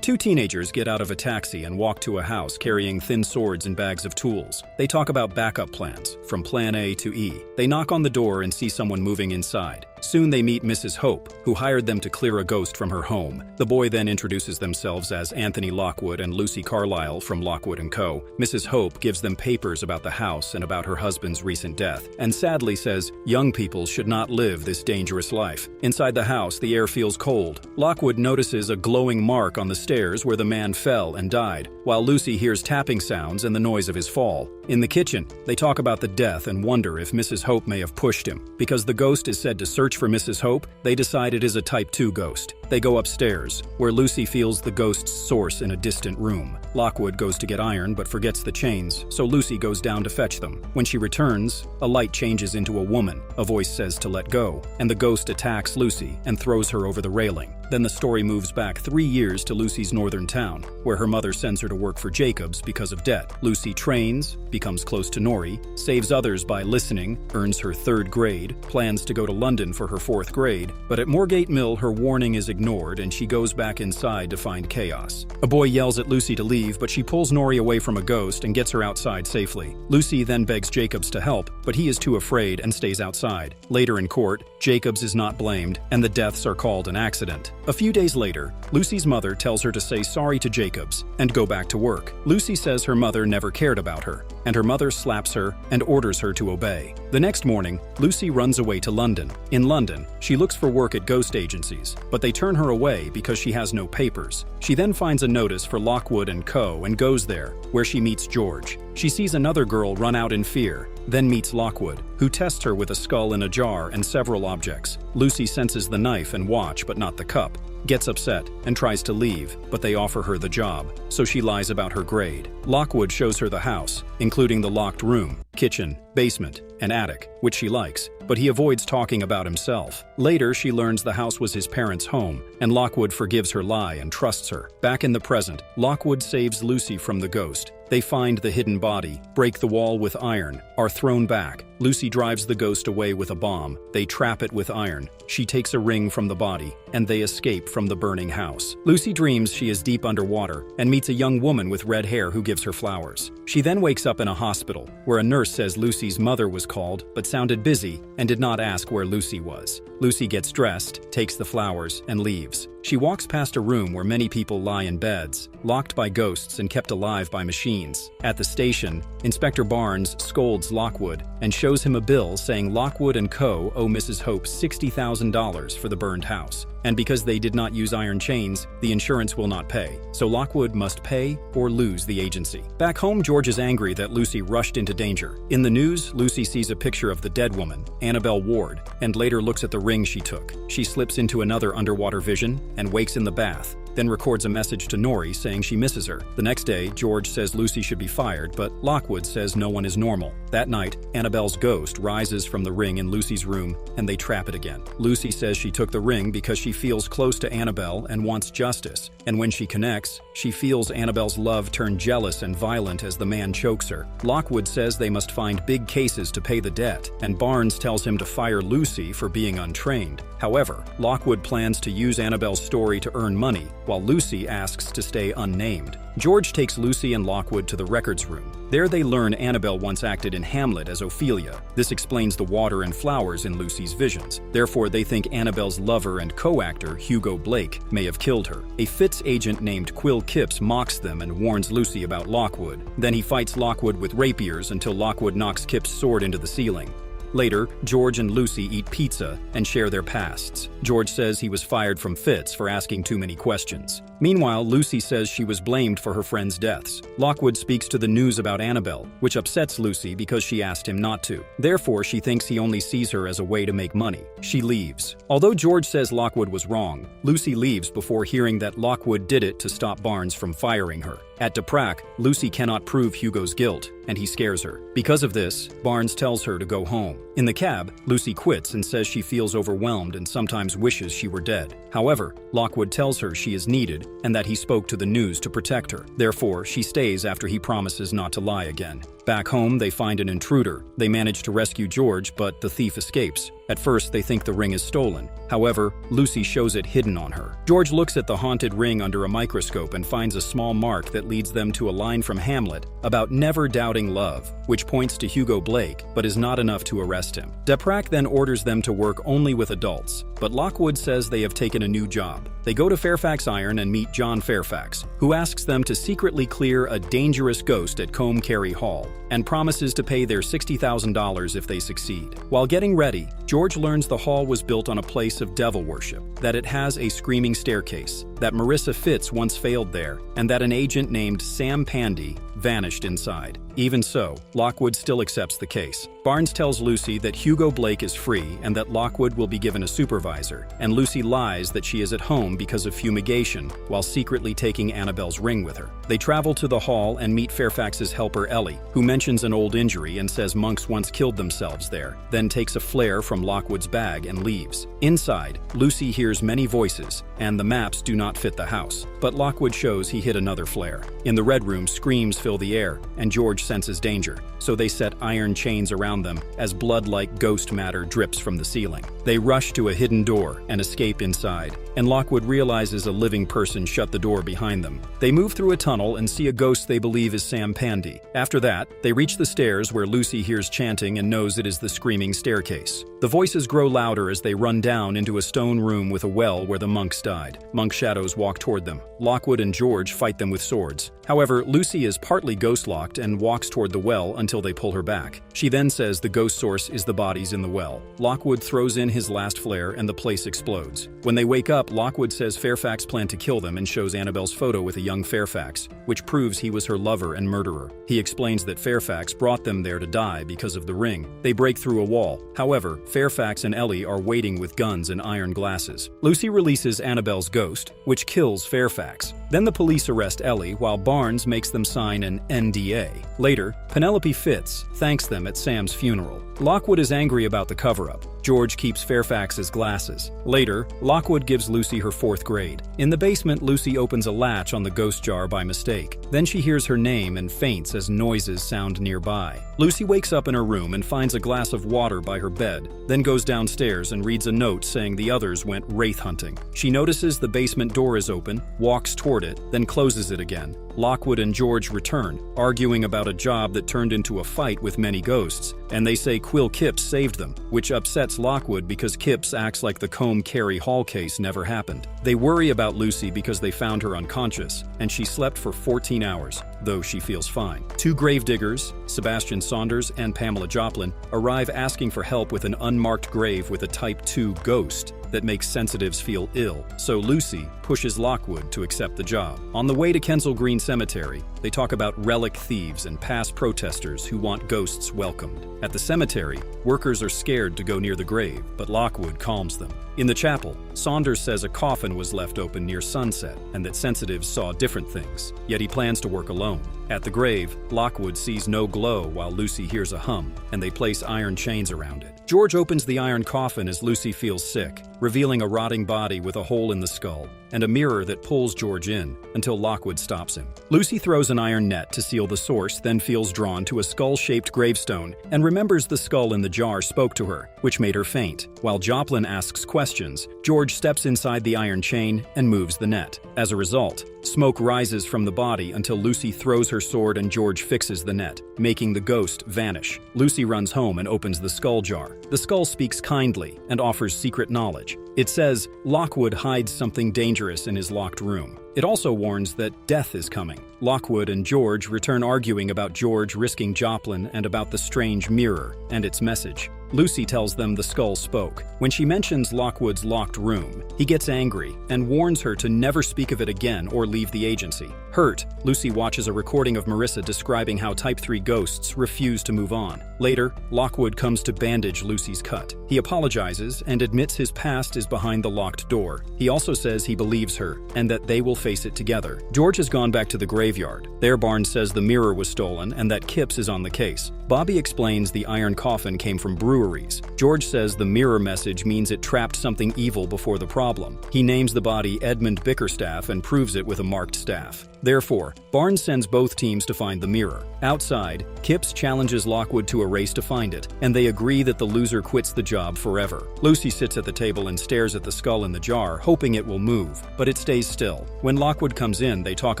Two teenagers get out of a taxi and walk to a house carrying thin swords and bags of tools. They talk about backup plans, from plan A to E. They knock on the door and see someone moving inside. Soon they meet Mrs. Hope, who hired them to clear a ghost from her home. The boy then introduces themselves as Anthony Lockwood and Lucy Carlisle from Lockwood Co. Mrs. Hope gives them papers about the house and about her husband's recent death, and sadly says, young people should not live this dangerous life. Inside the house, the air feels cold. Lockwood notices a glowing mark on the stairs where the man fell and died, while Lucy hears tapping sounds and the noise of his fall. In the kitchen, they talk about the death and wonder if Mrs. Hope may have pushed him. Because the ghost is said to search for Mrs. Hope, they decide it is a Type 2 ghost. They go upstairs, where Lucy feels the ghost's source in a distant room. Lockwood goes to get iron but forgets the chains, so Lucy goes down to fetch them. When she returns, a light changes into a woman. A voice says to let go, and the ghost attacks Lucy and throws her over the railing. Then the story moves back 3 years to Lucy's northern town, where her mother sends her to work for Jacobs because of debt. Lucy trains, becomes close to Nori, saves others by listening, earns her 3rd grade, plans to go to London for her 4th grade, but at Moorgate Mill her warning is ignored and she goes back inside to find chaos. A boy yells at Lucy to leave, but she pulls Nori away from a ghost and gets her outside safely. Lucy then begs Jacobs to help, but he is too afraid and stays outside. Later in court, Jacobs is not blamed, and the deaths are called an accident. A few days later, Lucy's mother tells her to say sorry to Jacobs and go back to work. Lucy says her mother never cared about her, and her mother slaps her and orders her to obey. The next morning, Lucy runs away to London. In London, she looks for work at ghost agencies, but they turn her away because she has no papers. She then finds a notice for Lockwood Co. and goes there, where she meets George. She sees another girl run out in fear, then meets Lockwood, who tests her with a skull in a jar and several objects. Lucy senses the knife and watch, but not the cup, gets upset, and tries to leave, but they offer her the job, so she lies about her grade. Lockwood shows her the house, including the locked room, kitchen, basement, and attic, which she likes, but he avoids talking about himself. Later, she learns the house was his parents' home, and Lockwood forgives her lie and trusts her. Back in the present, Lockwood saves Lucy from the ghost. They find the hidden body, break the wall with iron, are thrown back. Lucy drives the ghost away with a bomb. They trap it with iron. She takes a ring from the body, and they escape from the burning house. Lucy dreams she is deep underwater and meets a young woman with red hair who gives her flowers. She then wakes up in a hospital, where a nurse says Lucy's mother was called, but sounded busy and did not ask where Lucy was. Lucy gets dressed, takes the flowers, and leaves. She walks past a room where many people lie in beds, locked by ghosts and kept alive by machines. At the station, Inspector Barnes scolds Lockwood and shows him a bill saying Lockwood Co. owe Mrs. Hope $60,000 for the burned house. And because they did not use iron chains, the insurance will not pay. So Lockwood must pay or lose the agency. Back home, George is angry that Lucy rushed into danger. In the news, Lucy sees a picture of the dead woman, Annabelle Ward, and later looks at the ring she took. She slips into another underwater vision and wakes in the bath, then records a message to Nori saying she misses her. The next day, George says Lucy should be fired, but Lockwood says no one is normal. That night, Annabelle's ghost rises from the ring in Lucy's room, and they trap it again. Lucy says she took the ring because she feels close to Annabelle and wants justice, and when she connects, she feels Annabelle's love turn jealous and violent as the man chokes her. Lockwood says they must find big cases to pay the debt, and Barnes tells him to fire Lucy for being untrained. However, Lockwood plans to use Annabelle's story to earn money, while Lucy asks to stay unnamed. George takes Lucy and Lockwood to the records room. There they learn Annabelle once acted in Hamlet as Ophelia. This explains the water and flowers in Lucy's visions. Therefore, they think Annabelle's lover and co-actor, Hugo Blake, may have killed her. A Fitz agent named Quill Kipps mocks them and warns Lucy about Lockwood. Then he fights Lockwood with rapiers until Lockwood knocks Kipps' sword into the ceiling. Later, George and Lucy eat pizza and share their pasts. George says he was fired from Fitz for asking too many questions. Meanwhile, Lucy says she was blamed for her friends' deaths. Lockwood speaks to the news about Annabelle, which upsets Lucy because she asked him not to. Therefore, she thinks he only sees her as a way to make money. She leaves. Although George says Lockwood was wrong, Lucy leaves before hearing that Lockwood did it to stop Barnes from firing her. At Deprac, Lucy cannot prove Hugo's guilt, and he scares her. Because of this, Barnes tells her to go home. In the cab, Lucy quits and says she feels overwhelmed and sometimes wishes she were dead. However, Lockwood tells her she is needed and that he spoke to the news to protect her. Therefore, she stays after he promises not to lie again. Back home, they find an intruder. They manage to rescue George, but the thief escapes. At first, they think the ring is stolen. However, Lucy shows it hidden on her. George looks at the haunted ring under a microscope and finds a small mark that leads them to a line from Hamlet about never doubting love, which points to Hugo Blake, but is not enough to arrest him. Deprak then orders them to work only with adults, but Lockwood says they have taken a new job. They go to Fairfax Iron and meet John Fairfax, who asks them to secretly clear a dangerous ghost at Combe Carey Hall, and promises to pay their $60,000 if they succeed. While getting ready, George learns the hall was built on a place of devil worship, that it has a screaming staircase, that Marissa Fitz once failed there, and that an agent named Sam Pandy vanished inside. Even so, Lockwood still accepts the case. Barnes tells Lucy that Hugo Blake is free and that Lockwood will be given a supervisor, and Lucy lies that she is at home because of fumigation, while secretly taking Annabelle's ring with her. They travel to the hall and meet Fairfax's helper Ellie, who mentions an old injury and says monks once killed themselves there, then takes a flare from Lockwood's bag and leaves. Inside, Lucy hears many voices, and the maps do not fit the house, but Lockwood shows he hid another flare. In the Red Room, screams fill the air, and George senses danger, so they set iron chains around them as blood-like ghost matter drips from the ceiling. They rush to a hidden door and escape inside, and Lockwood realizes a living person shut the door behind them. They move through a tunnel and see a ghost they believe is Sam Pandy. After that, they reach the stairs where Lucy hears chanting and knows it is the screaming staircase. The voices grow louder as they run down into a stone room with a well where the monks died. Monk shadows walk toward them. Lockwood and George fight them with swords. However, Lucy is partly ghost-locked and walks toward the well until they pull her back. She then says the ghost source is the bodies in the well. Lockwood throws in his last flare and the place explodes. When they wake up, Lockwood says Fairfax planned to kill them and shows Annabelle's photo with a young Fairfax, which proves he was her lover and murderer. He explains that Fairfax brought them there to die because of the ring. They break through a wall. However, Fairfax and Ellie are waiting with guns and iron glasses. Lucy releases Annabelle's ghost, which kills Fairfax. Then the police arrest Ellie while Barnes makes them sign an NDA. Later, Penelope Fitz thanks them at Sam's funeral. Lockwood is angry about the cover-up. George keeps Fairfax's glasses. Later, Lockwood gives Lucy her 4th grade. In the basement, Lucy opens a latch on the ghost jar by mistake. Then she hears her name and faints as noises sound nearby. Lucy wakes up in her room and finds a glass of water by her bed, then goes downstairs and reads a note saying the others went wraith hunting. She notices the basement door is open, walks toward it, then closes it again. Lockwood and George return, arguing about a job that turned into a fight with many ghosts, and they say Quill Kipps saved them, which upsets Lockwood because Kipps acts like the Combe Carey Hall case never happened. They worry about Lucy because they found her unconscious, and she slept for 14 hours, though she feels fine. 2 gravediggers, Sebastian Saunders and Pamela Joplin, arrive asking for help with an unmarked grave with a Type 2 ghost that makes sensitives feel ill, so Lucy pushes Lockwood to accept the job. On the way to Kensal Green Cemetery, they talk about relic thieves and past protesters who want ghosts welcomed. At the cemetery, workers are scared to go near the grave, but Lockwood calms them. In the chapel, Saunders says a coffin was left open near sunset and that sensitives saw different things, yet he plans to work alone. At the grave, Lockwood sees no glow while Lucy hears a hum, and they place iron chains around it. George opens the iron coffin as Lucy feels sick, revealing a rotting body with a hole in the skull and a mirror that pulls George in until Lockwood stops him. Lucy throws an iron net to seal the source, then feels drawn to a skull-shaped gravestone and remembers the skull in the jar spoke to her, which made her faint. While Joplin asks questions, George steps inside the iron chain and moves the net. As a result, smoke rises from the body until Lucy throws her sword and George fixes the net, making the ghost vanish. Lucy runs home and opens the skull jar. The skull speaks kindly and offers secret knowledge. It says Lockwood hides something dangerous in his locked room. It also warns that death is coming. Lockwood and George return arguing about George risking Joplin and about the strange mirror and its message. Lucy tells them the skull spoke. When she mentions Lockwood's locked room, he gets angry and warns her to never speak of it again or leave the agency. Hurt, Lucy watches a recording of Marissa describing how Type 3 ghosts refuse to move on. Later, Lockwood comes to bandage Lucy's cut. He apologizes and admits his past is behind the locked door. He also says he believes her and that they will face it together. George has gone back to the graveyard. There, Barnes says the mirror was stolen and that Kipps is on the case. Bobby explains the iron coffin came from Brewer breweries. George says the mirror message means it trapped something evil before the problem. He names the body Edmund Bickerstaff and proves it with a marked staff. Therefore, Barnes sends both teams to find the mirror. Outside, Kipps challenges Lockwood to a race to find it, and they agree that the loser quits the job forever. Lucy sits at the table and stares at the skull in the jar, hoping it will move, but it stays still. When Lockwood comes in, they talk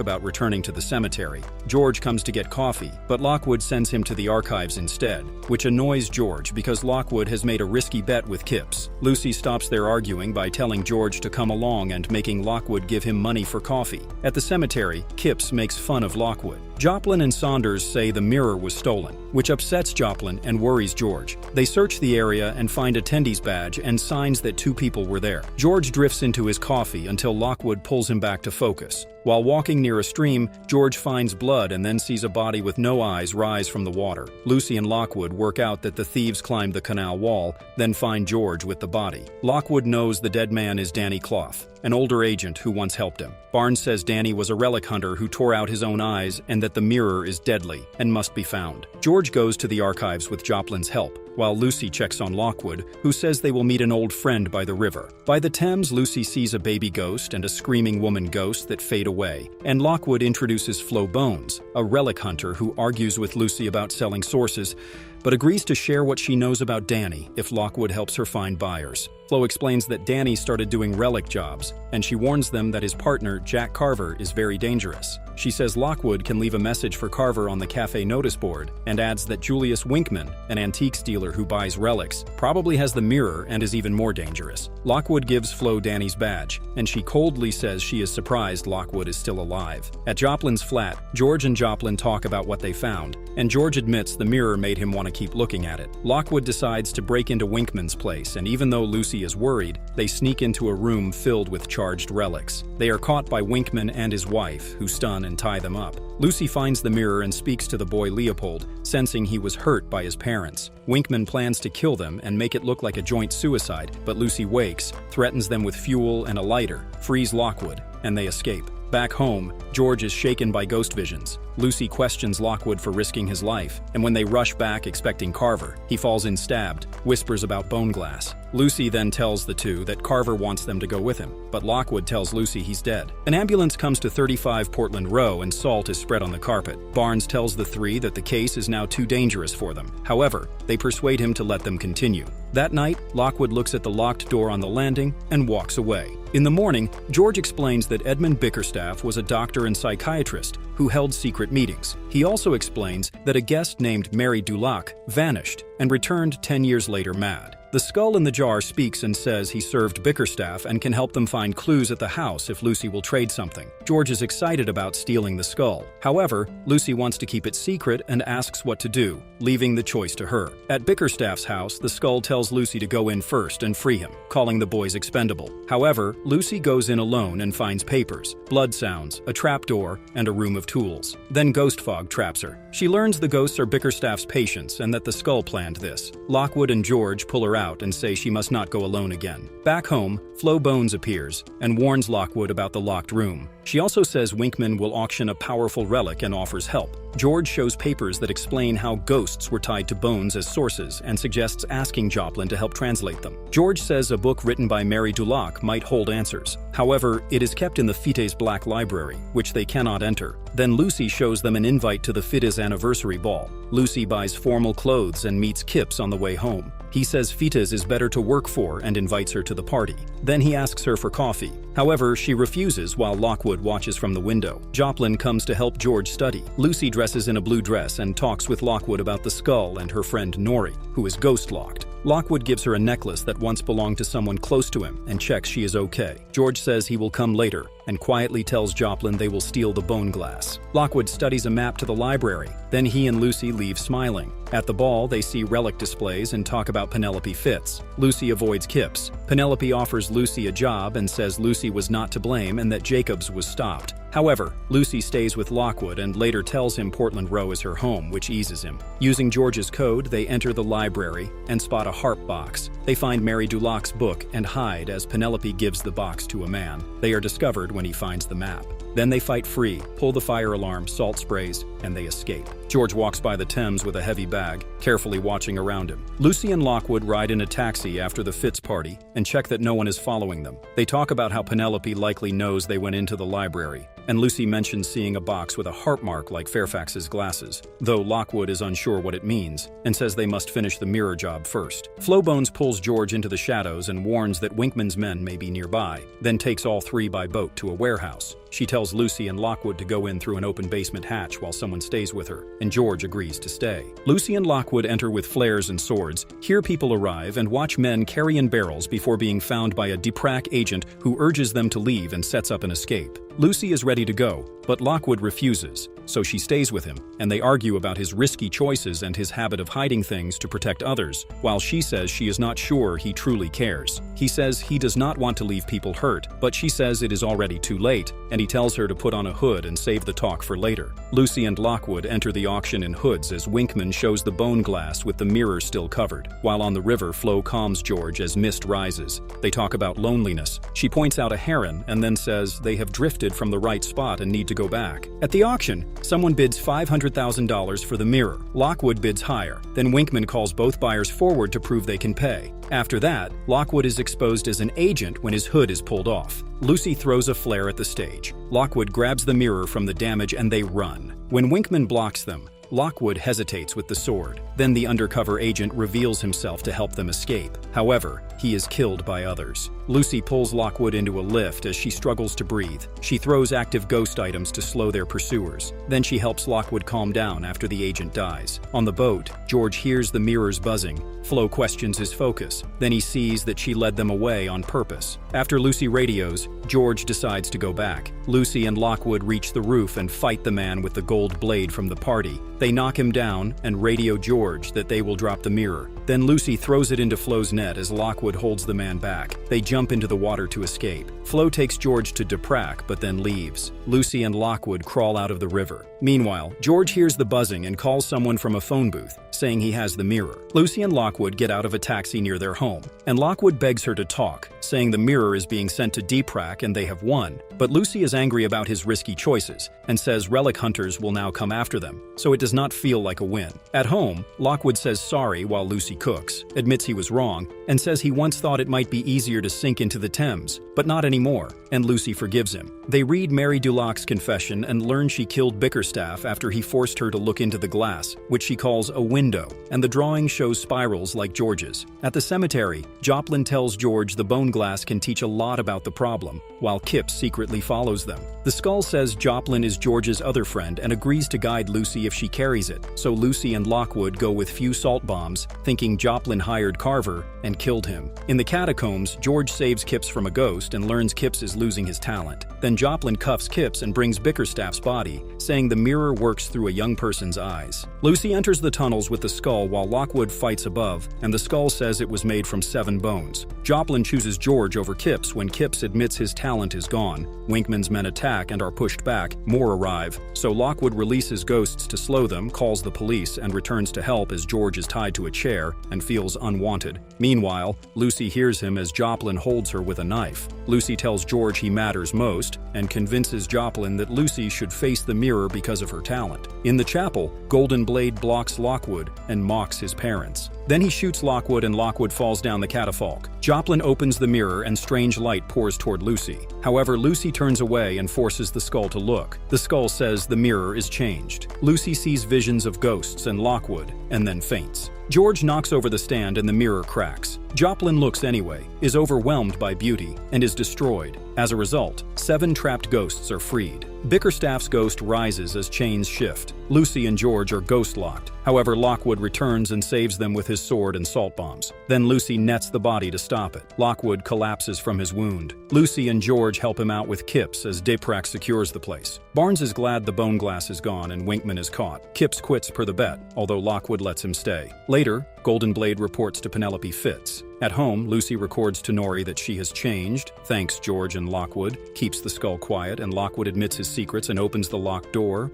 about returning to the cemetery. George comes to get coffee, but Lockwood sends him to the archives instead, which annoys George because Lockwood has made a risky bet with Kipps. Lucy stops their arguing by telling George to come along and making Lockwood give him money for coffee. At the cemetery, Kipps makes fun of Lockwood. Joplin and Saunders say the mirror was stolen, which upsets Joplin and worries George. They search the area and find attendee's badge and signs that 2 people were there. George drifts into his coffee until Lockwood pulls him back to focus. While walking near a stream, George finds blood and then sees a body with no eyes rise from the water. Lucy and Lockwood work out that the thieves climbed the canal wall, then find George with the body. Lockwood knows the dead man is Danny Clough, an older agent who once helped him. Barnes says Danny was a relic hunter who tore out his own eyes and that the mirror is deadly and must be found. George goes to the archives with Joplin's help, while Lucy checks on Lockwood, who says they will meet an old friend by the river. By the Thames, Lucy sees a baby ghost and a screaming woman ghost that fade away, and Lockwood introduces Flo Bones, a relic hunter who argues with Lucy about selling sources, but agrees to share what she knows about Danny if Lockwood helps her find buyers. Flo explains that Danny started doing relic jobs, and she warns them that his partner, Jack Carver, is very dangerous. She says Lockwood can leave a message for Carver on the cafe notice board, and adds that Julius Winkman, an antiques dealer who buys relics, probably has the mirror and is even more dangerous. Lockwood gives Flo Danny's badge, and she coldly says she is surprised Lockwood is still alive. At Joplin's flat, George and Joplin talk about what they found, and George admits the mirror made him want to keep looking at it. Lockwood decides to break into Winkman's place, and even though Lucy is worried, they sneak into a room filled with charged relics. They are caught by Winkman and his wife, who stun and tie them up. Lucy finds the mirror and speaks to the boy Leopold, sensing he was hurt by his parents. Winkman plans to kill them and make it look like a joint suicide, but Lucy wakes, threatens them with fuel and a lighter, frees Lockwood, and they escape. Back home, George is shaken by ghost visions. Lucy questions Lockwood for risking his life, and when they rush back expecting Carver, he falls in stabbed, whispers about bone glass. Lucy then tells the two that Carver wants them to go with him, but Lockwood tells Lucy he's dead. An ambulance comes to 35 Portland Row and salt is spread on the carpet. Barnes tells the three that the case is now too dangerous for them. However, they persuade him to let them continue. That night, Lockwood looks at the locked door on the landing and walks away. In the morning, George explains that Edmund Bickerstaff was a doctor and psychiatrist who held secret meetings. He also explains that a guest named Mary Dulac vanished and returned 10 years later mad. The skull in the jar speaks and says he served Bickerstaff and can help them find clues at the house if Lucy will trade something. George is excited about stealing the skull. However, Lucy wants to keep it secret and asks what to do, leaving the choice to her. At Bickerstaff's house, the skull tells Lucy to go in first and free him, calling the boys expendable. However, Lucy goes in alone and finds papers, blood sounds, a trapdoor, and a room of tools. Then ghost fog traps her. She learns the ghosts are Bickerstaff's patients and that the skull planned this. Lockwood and George pull her out and say she must not go alone again. Back home, Flo Bones appears and warns Lockwood about the locked room. She also says Winkman will auction a powerful relic and offers help. George shows papers that explain how ghosts were tied to bones as sources and suggests asking Joplin to help translate them. George says a book written by Mary Dulac might hold answers. However, it is kept in the Fite's Black Library, which they cannot enter. Then Lucy shows them an invite to the Fite's anniversary ball. Lucy buys formal clothes and meets Kipps on the way home. He says Fite's is better to work for and invites her to the party. Then he asks her for coffee. However, she refuses while Lockwood watches from the window. Joplin comes to help George study. Lucy dresses in a blue dress and talks with Lockwood about the skull and her friend Nori, who is ghost-locked. Lockwood gives her a necklace that once belonged to someone close to him and checks she is okay. George says he will come later and quietly tells Joplin they will steal the bone glass. Lockwood studies a map to the library. Then he and Lucy leave smiling. At the ball, they see relic displays and talk about Penelope Fitz. Lucy avoids Kipps. Penelope offers Lucy a job and says Lucy was not to blame and that Jacobs was stopped. However, Lucy stays with Lockwood and later tells him Portland Row is her home, which eases him. Using George's code, they enter the library and spot a harp box. They find Mary Dulac's book and hide as Penelope gives the box to a man. They are discovered when he finds the map. Then they fight free, pull the fire alarm, salt sprays, and they escape. George walks by the Thames with a heavy bag, carefully watching around him. Lucy and Lockwood ride in a taxi after the Fitz party and check that no one is following them. They talk about how Penelope likely knows they went into the library, and Lucy mentions seeing a box with a heart mark like Fairfax's glasses, though Lockwood is unsure what it means and says they must finish the mirror job first. Flowbones pulls George into the shadows and warns that Winkman's men may be nearby, then takes all three by boat to a warehouse. She tells Lucy and Lockwood to go in through an open basement hatch while someone stays with her, and George agrees to stay. Lucy and Lockwood enter with flares and swords, hear people arrive, and watch men carry in barrels before being found by a DPRAC agent who urges them to leave and sets up an escape. Lucy is ready to go, but Lockwood refuses, so she stays with him, and they argue about his risky choices and his habit of hiding things to protect others, while she says she is not sure he truly cares. He says he does not want to leave people hurt, but she says it is already too late, and he tells her to put on a hood and save the talk for later. Lucy and Lockwood enter the auction in hoods as Winkman shows the bone glass with the mirror still covered. While on the river, Flo calms George as mist rises. They talk about loneliness. She points out a heron and then says they have drifted from the right spot and need to go back. At the auction, someone bids $500,000 for the mirror. Lockwood bids higher. Then Winkman calls both buyers forward to prove they can pay. After that, Lockwood is exposed as an agent when his hood is pulled off. Lucy throws a flare at the stage. Lockwood grabs the mirror from the damage and they run. When Winkman blocks them, Lockwood hesitates with the sword. Then the undercover agent reveals himself to help them escape. However, he is killed by others. Lucy pulls Lockwood into a lift as she struggles to breathe. She throws active ghost items to slow their pursuers. Then she helps Lockwood calm down after the agent dies. On the boat, George hears the mirrors buzzing. Flo questions his focus. Then he sees that she led them away on purpose. After Lucy radios, George decides to go back. Lucy and Lockwood reach the roof and fight the man with the gold blade from the party. They knock him down and radio George that they will drop the mirror. Then Lucy throws it into Flo's net as Lockwood holds the man back. They jump into the water to escape. Flo takes George to DPRAC but then leaves. Lucy and Lockwood crawl out of the river. Meanwhile, George hears the buzzing and calls someone from a phone booth, saying he has the mirror. Lucy and Lockwood get out of a taxi near their home, and Lockwood begs her to talk, saying the mirror is being sent to DPRAC and they have won. But Lucy is angry about his risky choices and says relic hunters will now come after them, so it does not feel like a win. At home, Lockwood says sorry while Lucy cooks, admits he was wrong, and says he once thought it might be easier to sink into the Thames, but not anymore, and Lucy forgives him. They read Mary Dulac's confession and learn she killed Bickerstaff after he forced her to look into the glass, which she calls a window, and the drawing shows spirals like George's. At the cemetery, Joplin tells George the bone glass can teach a lot about the problem, while Kip secretly follows them. The skull says Joplin is George's other friend and agrees to guide Lucy if she carries it, so Lucy and Lockwood go with few salt bombs, thinking Joplin hired Carver and killed him. In the catacombs, George saves Kipps from a ghost and learns Kipps is losing his talent. Then Joplin cuffs Kipps and brings Bickerstaff's body, saying the mirror works through a young person's eyes. Lucy enters the tunnels with the skull while Lockwood fights above, and the skull says it was made from 7 bones. Joplin chooses George over Kipps when Kipps admits his talent is gone. Winkman's men attack and are pushed back. More arrive, so Lockwood releases ghosts to slow them, calls the police, and returns to help as George is tied to a chair and feels unwanted. Meanwhile, Lucy hears him as Joplin holds her with a knife. Lucy tells George he matters most and convinces Joplin that Lucy should face the mirror because of her talent. In the chapel, Golden Blade blocks Lockwood and mocks his parents. Then he shoots Lockwood and Lockwood falls down the catafalque. Joplin opens the mirror and strange light pours toward Lucy. However, Lucy turns away and forces the skull to look. The skull says the mirror is changed. Lucy sees visions of ghosts and Lockwood and then faints. George knocks over the stand and the mirror cracks. Joplin looks anyway, is overwhelmed by beauty, and is destroyed. As a result, 7 trapped ghosts are freed. Bickerstaff's ghost rises as chains shift. Lucy and George are ghost-locked. However, Lockwood returns and saves them with his sword and salt bombs. Then Lucy nets the body to stop it. Lockwood collapses from his wound. Lucy and George help him out with Kipps as DPRAC secures the place. Barnes is glad the bone glass is gone and Winkman is caught. Kipps quits per the bet, although Lockwood lets him stay. Later, Golden Blade reports to Penelope Fitz. At home, Lucy records to Nori that she has changed, thanks George and Lockwood, keeps the skull quiet, and Lockwood admits his secrets and opens the locked door.